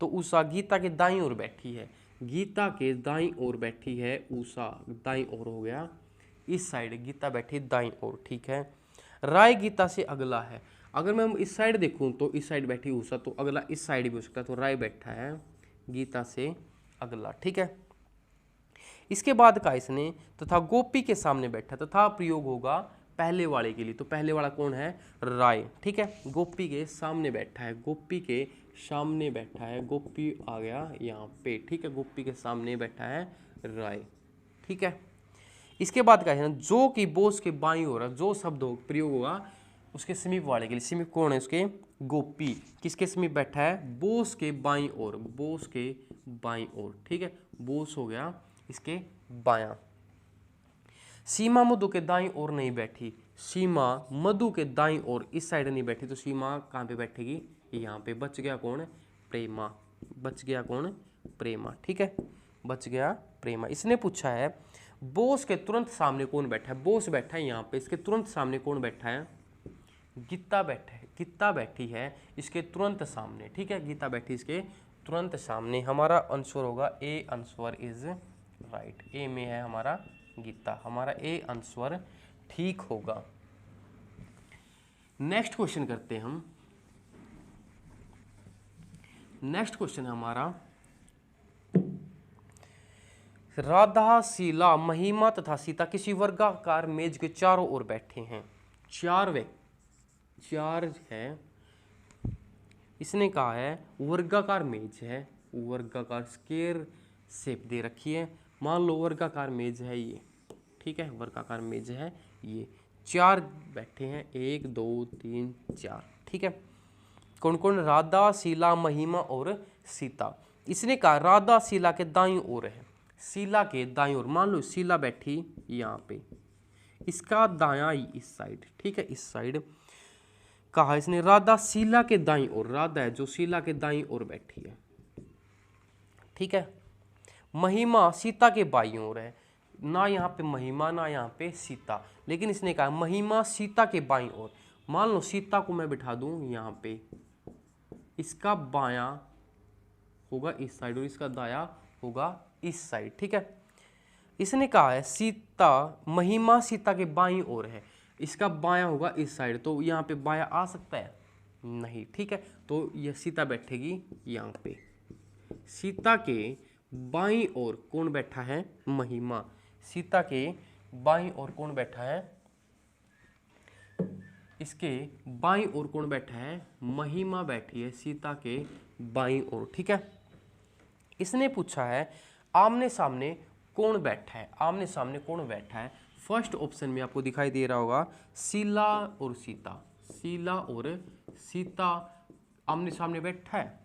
तो उषा गीता के दाईं ओर बैठी है, गीता के दाईं ओर बैठी है उषा। दाईं ओर हो गया इस साइड, गीता बैठी दाईं ओर, ठीक है। राय गीता से अगला है। अगर मैं इस साइड देखूं तो इस साइड बैठी उषा, तो अगला इस साइड भी हो सकता है, तो राय बैठा है गीता से अगला, ठीक है। इसके बाद का इसने तथा गोपी के सामने बैठा, तथा प्रयोग होगा पहले वाले के लिए। तो पहले वाला कौन है? राय। ठीक है, गोपी के सामने बैठा है, गोपी के सामने बैठा है, गोपी आ गया यहाँ पे। ठीक है, गोपी के सामने बैठा है राय। ठीक है, इसके बाद का है ना, जो कि बोस के बाईं ओर, जो शब्द हो प्रयोग होगा उसके समीप वाले के लिए। समीप कौन है उसके? गोपी। किसके समीप बैठा है? बोस के बाईं ओर, बोस के बाईं ओर। ठीक है, बोस हो गया इसके बायां। सीमा मधु के दाईं ओर नहीं बैठी, सीमा मधु के दाईं ओर इस साइड नहीं बैठी, तो सीमा कहाँ पे बैठेगी? यहाँ पे। बच गया कौन? प्रेमा। बच गया कौन? प्रेमा। ठीक है, बच गया प्रेमा। इसने पूछा है बोस के तुरंत सामने कौन बैठा है? बोस बैठा है यहाँ पे, इसके तुरंत सामने कौन बैठा है? गीता बैठा है, गीता बैठी है इसके तुरंत सामने। ठीक है, गीता बैठी इसके तुरंत सामने। हमारा आंसर होगा ए आंसर इज राइट। ए में है हमारा गीता, हमारा ए आंसर ठीक होगा। नेक्स्ट क्वेश्चन करते हैं हम। नेक्स्ट क्वेश्चन है हमारा, राधा, शीला, महिमा तथा सीता किसी वर्गाकार मेज के चारों ओर बैठे हैं। चार है, इसने कहा है वर्गाकार मेज है, वर्गाकार स्क्वायर शेप दे रखी है। मान लो वर्गाकार मेज है ये। ठीक है, वर्गाकार मेज है ये, चार बैठे हैं, 1 2 3 4। ठीक है, कौन कौन? राधा, शीला, महिमा और सीता। इसने कहा राधा शीला के दाईं ओर है, शीला के दाईं ओर। मान लो शीला बैठी यहाँ पे, इसका दायां इस साइड। ठीक है, इस साइड कहा इसने राधा शीला के दाईं ओर, राधा है जो शीला के दाईं ओर बैठी है। ठीक है, महिमा सीता के बाईं ओर है, ना यहाँ पे महिमा ना यहाँ पे सीता, लेकिन इसने कहा महिमा सीता के बाईं ओर। मान लो सीता को मैं बिठा दूं यहाँ पे, इसका बायां होगा इस साइड और इसका दायां होगा इस साइड। ठीक है, इसने कहा है सीता, महिमा सीता के बाईं ओर है, इसका बायां होगा इस साइड, तो यहाँ पे बायां आ सकता है? नहीं। ठीक है, तो यह सीता बैठेगी यहाँ पे। सीता के बाईं ओर कौन बैठा है? महिमा। सीता के बाईं ओर कौन बैठा है? इसके बाईं ओर कौन बैठा है? महिमा बैठी है सीता के बाईं ओर। ठीक है, इसने पूछा है आमने सामने कौन बैठा है? आमने सामने कौन बैठा है? फर्स्ट ऑप्शन में आपको दिखाई दे रहा होगा शीला और सीता। शीला और सीता आमने सामने बैठा है,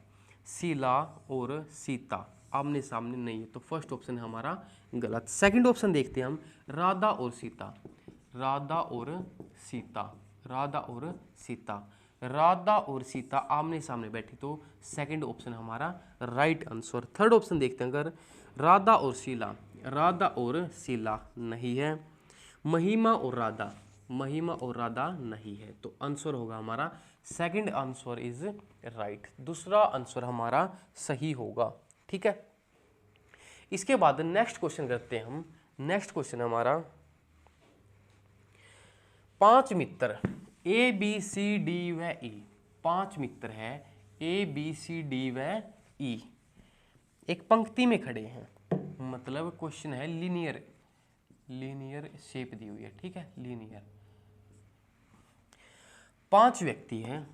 शीला और सीता आमने सामने नहीं है, तो फर्स्ट ऑप्शन है हमारा गलत। सेकंड ऑप्शन देखते हैं हम, राधा और सीता। राधा और सीता, राधा और सीता, राधा और सीता आमने सामने बैठी, तो सेकंड ऑप्शन हमारा राइट आंसर। थर्ड ऑप्शन देखते हैं, अगर राधा और शीला, राधा और शीला नहीं है, महिमा और राधा, महिमा और राधा नहीं है, तो आंसर होगा हमारा सेकंड आंसर इज राइट। दूसरा आंसर हमारा सही होगा। ठीक है, इसके बाद नेक्स्ट क्वेश्चन करते हैं हम। नेक्स्ट क्वेश्चन हमारा, 5 मित्र ए बी सी डी व ई, 5 मित्र है ए बी सी डी व ई, एक पंक्ति में खड़े हैं, मतलब क्वेश्चन है लीनियर, लीनियर शेप दी हुई है। ठीक है, लीनियर 5 व्यक्ति हैं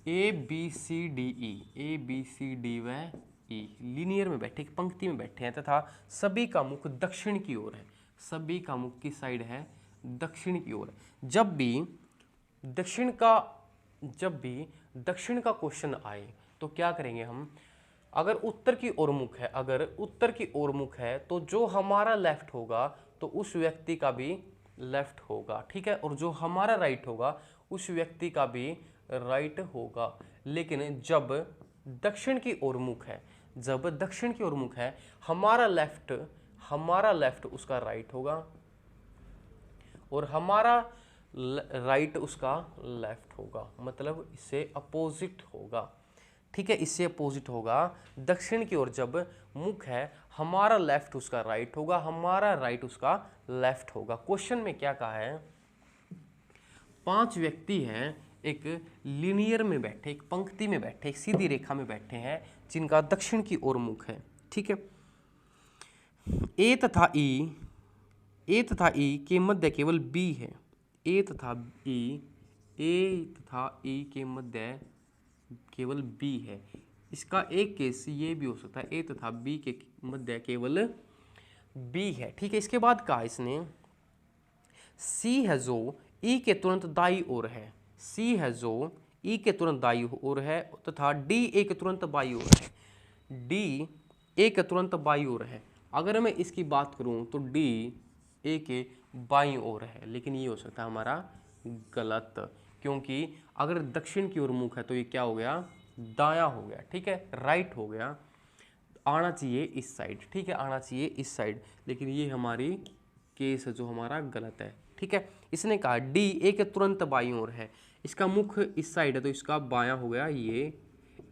A B C D E, A B C D व ई, लीनियर में बैठे, एक पंक्ति में बैठे हैं तथा सभी का मुख दक्षिण की ओर है। सभी का मुख की साइड है? दक्षिण की ओर। जब भी दक्षिण का क्वेश्चन आए तो क्या करेंगे हम? अगर उत्तर की ओर मुख है, अगर उत्तर की ओर मुख है तो जो हमारा लेफ्ट होगा तो उस व्यक्ति का भी लेफ्ट होगा। ठीक है, और जो हमारा राइट होगा उस व्यक्ति का भी राइट होगा। लेकिन जब दक्षिण की ओर मुख है, जब दक्षिण की ओर मुख है, हमारा लेफ्ट उसका राइट होगा और हमारा राइट उसका लेफ्ट होगा, मतलब इससे अपोजिट होगा। ठीक है, इससे अपोजिट होगा। दक्षिण की ओर जब मुख है, हमारा लेफ्ट उसका राइट होगा, हमारा राइट उसका लेफ्ट होगा। क्वेश्चन में क्या कहा है? 5 व्यक्ति हैं, एक लीनियर में बैठे, एक पंक्ति में बैठे, एक सीधी रेखा में बैठे हैं, जिनका दक्षिण की ओर मुख है। ठीक है, ए तथा ई के मध्य केवल बी है। ए तथा ई के मध्य केवल बी है। इसका एक केस ये भी हो सकता है, ए तथा बी के मध्य केवल बी है। ठीक है, इसके बाद कहा इसने सी है जो ई के तुरंत दाई ओर है। सी है जो ई के तुरंत दाई ओर है तथा डी ए के तुरंत बाई ओर है। डी ए के तुरंत बाई ओर है। अगर मैं इसकी बात करूं तो डी ए के बाई ओर है, लेकिन ये हो सकता है हमारा गलत, क्योंकि अगर दक्षिण की ओर मुख है तो ये क्या हो गया, दायां हो गया। ठीक है, राइट हो गया, आना चाहिए इस साइड। ठीक है, आना चाहिए इस साइड, लेकिन ये हमारी केस है जो हमारा गलत है। ठीक है, इसने कहा डी ए के तुरंत बाईं ओर है, इसका मुख इस साइड है तो इसका बायां हो गया, ये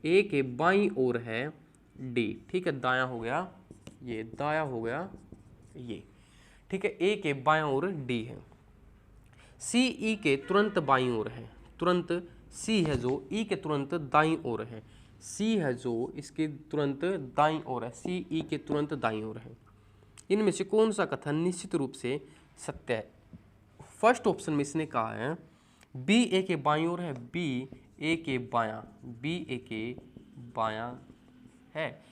ए के बाईं ओर है डी। ठीक है, दायां हो गया, ये दायां हो गया ये। ठीक है, ए के बायां ओर डी है। सी ई के तुरंत बाईं ओर है। तुरंत सी है जो ई के तुरंत दाईं ओर है। सी है जो इसके तुरंत दाईं ओर है, सी ई के तुरंत दाईं ओर है। इनमें से कौन सा कथन निश्चित रूप से सत्य है? फर्स्ट ऑप्शन में इसने कहा है बी ए के बाईं ओर है, बी ए के बायां, बी ए के बायां है।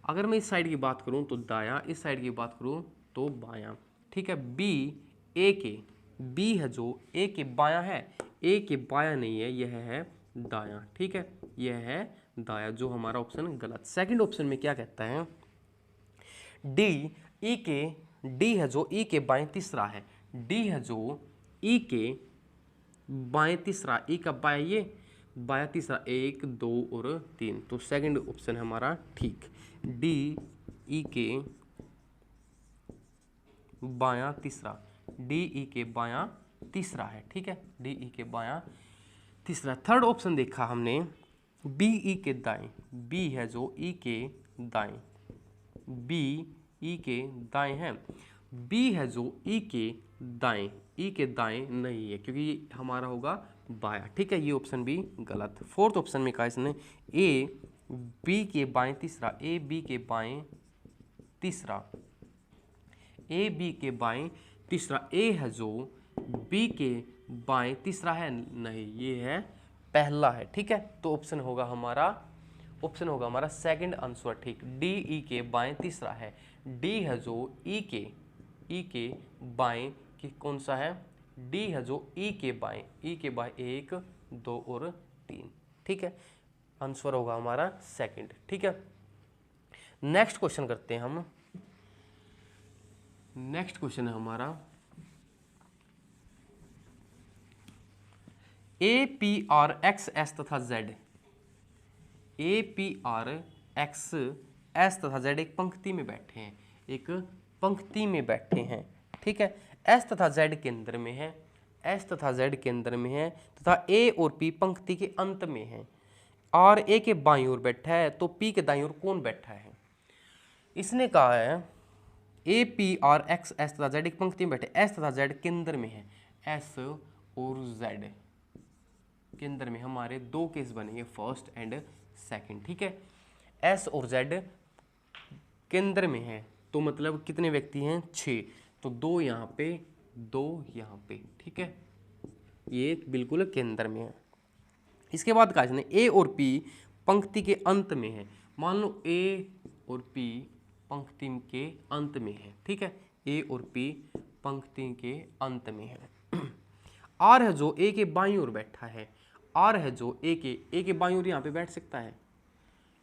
अगर मैं इस साइड की बात करूं तो दायां, इस साइड की बात करूं तो बायां। ठीक है, बी ए के, बी है जो ए के बायां है, ए के बायां नहीं है, यह है दायां। ठीक है, यह है दायां, जो हमारा ऑप्शन गलत। सेकंड ऑप्शन में क्या कहता है, डी ई के, डी है जो ई के बाएं तीसरा है। डी है जो ई के बाएं तीसरा, ई का बाएं ये बायां तीसरा, 1 2 और 3, तो सेकंड ऑप्शन है हमारा ठीक। डी ई के बायां तीसरा, डी ई के बायां तीसरा है। ठीक है, डी ई के बायां तीसरा। थर्ड ऑप्शन देखा हमने बी ई के दाएं, बी है जो ई के दाएं, बी ई के दाएं है। बी है जो ई के दाएं, ई के दाएं नहीं है, क्योंकि ये हमारा होगा बायां। ठीक है, ये ऑप्शन भी गलत। फोर्थ ऑप्शन में कहा इसने ए बी के बाएं तीसरा, ए बी के बाएं तीसरा, ए बी के बाएं तीसरा। ए है जो बी के बाएं तीसरा है, नहीं, ये है पहला है। ठीक है, तो ऑप्शन होगा हमारा सेकंड आंसर ठीक। डी ई के बाएं तीसरा है। डी है जो ई के बाएं की कौन सा है, डी है जो ई के बाएं, ई के बाएं 1 2 और 3। ठीक है, आंसर होगा हमारा सेकंड। ठीक है, नेक्स्ट क्वेश्चन करते हैं हम। नेक्स्ट क्वेश्चन है हमारा A P R X S तथा Z. A P R X S तथा जेड एक पंक्ति में बैठे हैं, एक पंक्ति में बैठे हैं। ठीक है, एस तथा जेड केंद्र में है, एस तथा जेड केंद्र में है तथा ए और पी पंक्ति के अंत में है। आर ए के बाईं ओर बैठा है, तो पी के दाईं ओर कौन बैठा है? इसने कहा है ए पी आर एक्स एस तथा जेड एक पंक्ति में बैठे, एस तथा जेड केंद्र में है। एस और जेड केंद्र में हमारे दो केस बनेंगे, फर्स्ट एंड सेकंड। ठीक है, एस और जेड केंद्र में है, तो मतलब कितने व्यक्ति हैं? 6, तो 2 यहाँ पे 2 यहाँ पे। ठीक है, ये बिल्कुल केंद्र में है। इसके बाद कहा इसने ए और पी पंक्ति के अंत में है। मान लो ए और पी पंक्ति के अंत में है। ठीक है, ए और पी पंक्ति के अंत में है। आर है जो ए के बाईं ओर बैठा है, आर है जो ए के बाईं ओर यहाँ पे बैठ सकता है,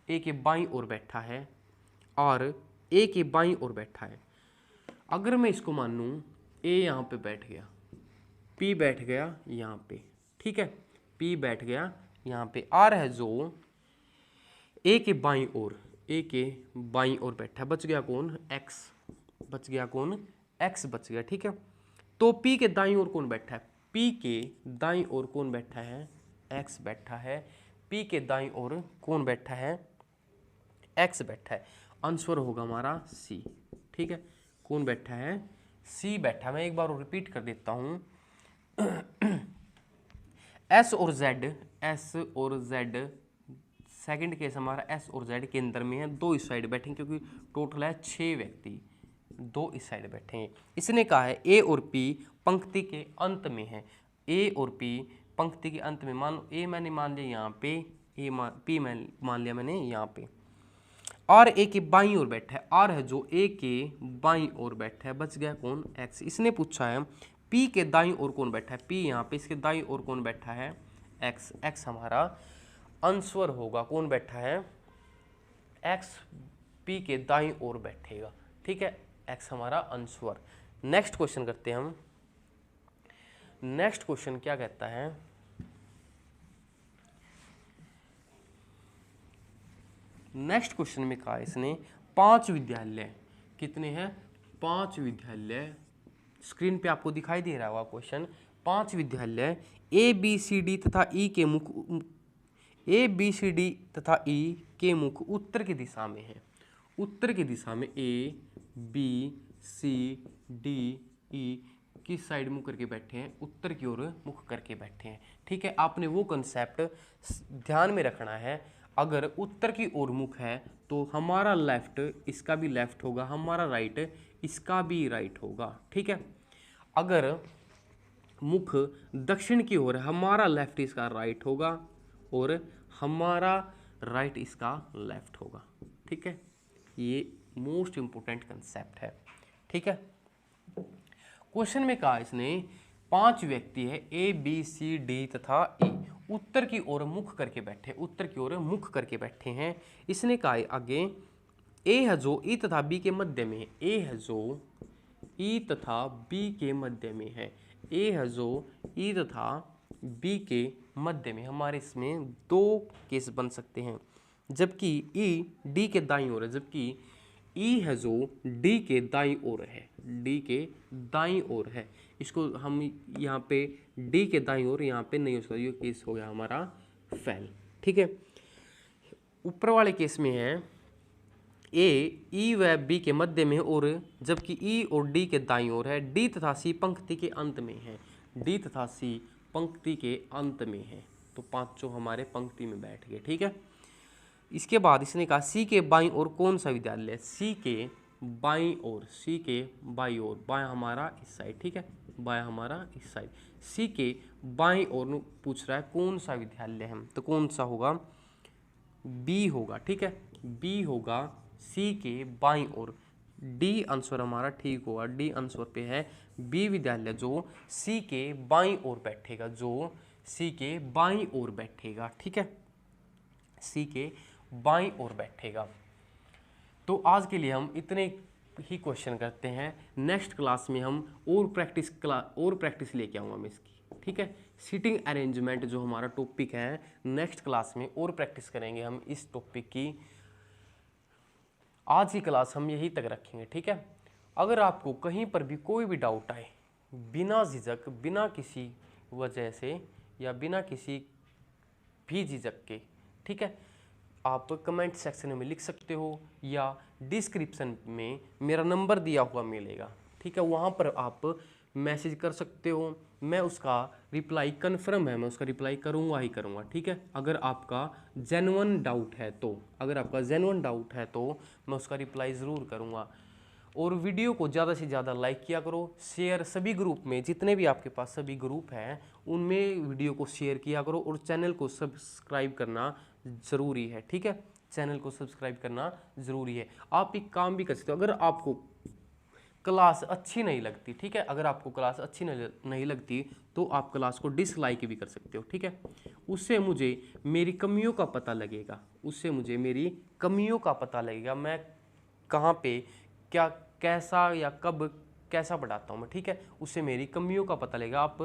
ए के बाईं ओर बैठा है और ए के बाईं ओर बैठा है। अगर मैं इसको मान लूँ ए यहाँ पे बैठ गया, पी बैठ गया यहाँ पे। ठीक है, पी बैठ गया यहाँ पे। आर है जो ए के बाईं ओर, ए के बाईं ओर बैठा है, बच गया कौन? एक्स, बच गया कौन? एक्स बच गया। ठीक है, तो पी के दाईं ओर कौन बैठा है? पी के दाईं ओर कौन बैठा है? एक्स बैठा है। पी के दाईं ओर कौन बैठा है? एक्स बैठा है। आंसर होगा हमारा सी। ठीक है, कौन बैठा है? सी बैठा। मैं एक बार रिपीट कर देता हूं। एस और जेड, एस और जेड सेकंड केस हमारा एस और जेड केंद्र में है, 2 इस साइड बैठेंगे क्योंकि टोटल है 6 व्यक्ति। 2 इस साइड बैठेंगे। इसने कहा है ए और पी पंक्ति के अंत में है, ए और पी पंक्ति के अंत में। मान लो ए मैंने मान लिया यहाँ पे, पी मान लिया मैंने यहाँ पे, आर ए के बाईं ओर बैठा है, आर है जो ए के बाईं ओर बैठा है, बच गया कौन, एक्स। इसने पूछा है पी के दाईं ओर कौन बैठा है, पी यहाँ पे इसके दाईं ओर कौन बैठा है, एक्स। एक्स हमारा आंसर होगा, कौन बैठा है, एक्स पी के दाईं ओर बैठेगा, ठीक है, एक्स हमारा आंसर। नेक्स्ट क्वेश्चन करते हैं हम। नेक्स्ट क्वेश्चन क्या कहता है, नेक्स्ट क्वेश्चन में कहा इसने 5 विद्यालय, कितने हैं, 5 विद्यालय, स्क्रीन पे आपको दिखाई दे रहा होगा क्वेश्चन। 5 विद्यालय ए बी सी डी तथा ई के मुख, ए बी सी डी तथा ई के मुख उत्तर की दिशा में है। उत्तर की दिशा में ए बी सी डी ई किस साइड मुख करके बैठे हैं, उत्तर की ओर मुख करके बैठे हैं, ठीक है। आपने वो कंसेप्ट ध्यान में रखना है, अगर उत्तर की ओर मुख है तो हमारा लेफ्ट इसका भी लेफ्ट होगा, हमारा राइट इसका भी राइट होगा, ठीक है। अगर मुख दक्षिण की ओर है, हमारा लेफ्ट इसका राइट होगा और हमारा राइट इसका लेफ्ट होगा, ठीक है। ये मोस्ट इंपोर्टेंट कंसेप्ट है, ठीक है। क्वेश्चन में कहा इसने 5 व्यक्ति है ए बी सी डी तथा ई उत्तर की ओर मुख करके बैठे, उत्तर की ओर मुख करके बैठे हैं। इसने कहा आगे ए है जो ई तथा बी के मध्य में है, ए है जो ई तथा बी के मध्य में है, ए है जो ई तथा बी के मध्य में। हमारे इसमें 2 केस बन सकते हैं, जबकि ई डी के दाईं ओर है, जबकि ई है जो डी के दाईं ओर है, डी के दाईं ओर है। इसको हम यहाँ पे डी के दाईं ओर यहाँ पे नहीं हो सकता, ये केस हो गया हमारा फेल, ठीक है। ऊपर वाले केस में है ए ई व बी के मध्य में और जबकि ई और डी के दाईं ओर है, डी तथा सी पंक्ति के अंत में है, डी तथा सी पंक्ति के अंत में है, तो 5 हमारे पंक्ति में बैठ गए, ठीक है। इसके बाद इसने कहा सी के बाईं ओर कौन सा विद्यालय, सी के बाईं ओर, सी के बाईं ओर, बायां हमारा इस साइड, ठीक है, बायां हमारा इस साइड, सी के बाईं ओर पूछ रहा है कौन सा विद्यालय है, तो कौन सा होगा, बी होगा, ठीक है, बी होगा सी के बाईं ओर। डी आंसर हमारा ठीक होगा, डी आंसर पे है बी विद्यालय जो सी के बाईं ओर बैठेगा, जो सी के बाईं ओर बैठेगा, ठीक है, सी के बाईं ओर बैठेगा। तो आज के लिए हम इतने ही क्वेश्चन करते हैं, नेक्स्ट क्लास में हम और प्रैक्टिस लेके आऊँगा मैं इसकी, ठीक है। सीटिंग अरेंजमेंट जो हमारा टॉपिक है, नेक्स्ट क्लास में और प्रैक्टिस करेंगे हम इस टॉपिक की। आज की क्लास हम यहीं तक रखेंगे, ठीक है। अगर आपको कहीं पर भी कोई भी डाउट आए, बिना झिझक, बिना किसी वजह से या बिना किसी भी झिझक के, ठीक है, आप कमेंट सेक्शन में लिख सकते हो या डिस्क्रिप्शन में मेरा नंबर दिया हुआ मिलेगा, ठीक है, वहाँ पर आप मैसेज कर सकते हो। मैं उसका रिप्लाई कन्फर्म है, मैं उसका रिप्लाई करूँगा ही करूँगा, ठीक है। अगर आपका जेन्युइन डाउट है तो, अगर आपका जेन्युइन डाउट है तो मैं उसका रिप्लाई ज़रूर करूँगा। और वीडियो को ज़्यादा से ज़्यादा लाइक किया करो, शेयर सभी ग्रुप में, जितने भी आपके पास सभी ग्रुप हैं उनमें वीडियो को शेयर किया करो, और चैनल को सब्सक्राइब करना ज़रूरी है, ठीक है, चैनल को सब्सक्राइब करना ज़रूरी है। आप एक काम भी कर सकते हो, अगर आपको क्लास अच्छी नहीं लगती, ठीक है, अगर आपको क्लास अच्छी नहीं लगती तो आप क्लास को डिसलाइक भी कर सकते हो, ठीक है। उससे मुझे मेरी कमियों का पता लगेगा, उससे मुझे मेरी कमियों का पता लगेगा, मैं कहाँ पे क्या कैसा या कब कैसा पढ़ाता हूँ मैं, ठीक है, उससे मेरी कमियों का पता लगेगा। आप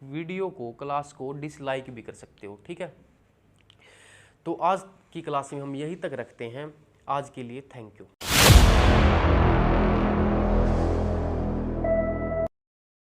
वीडियो को, क्लास को डिसलाइक भी कर सकते हो, ठीक है। तो आज की क्लास में हम यहीं तक रखते हैं, आज के लिए थैंक यू।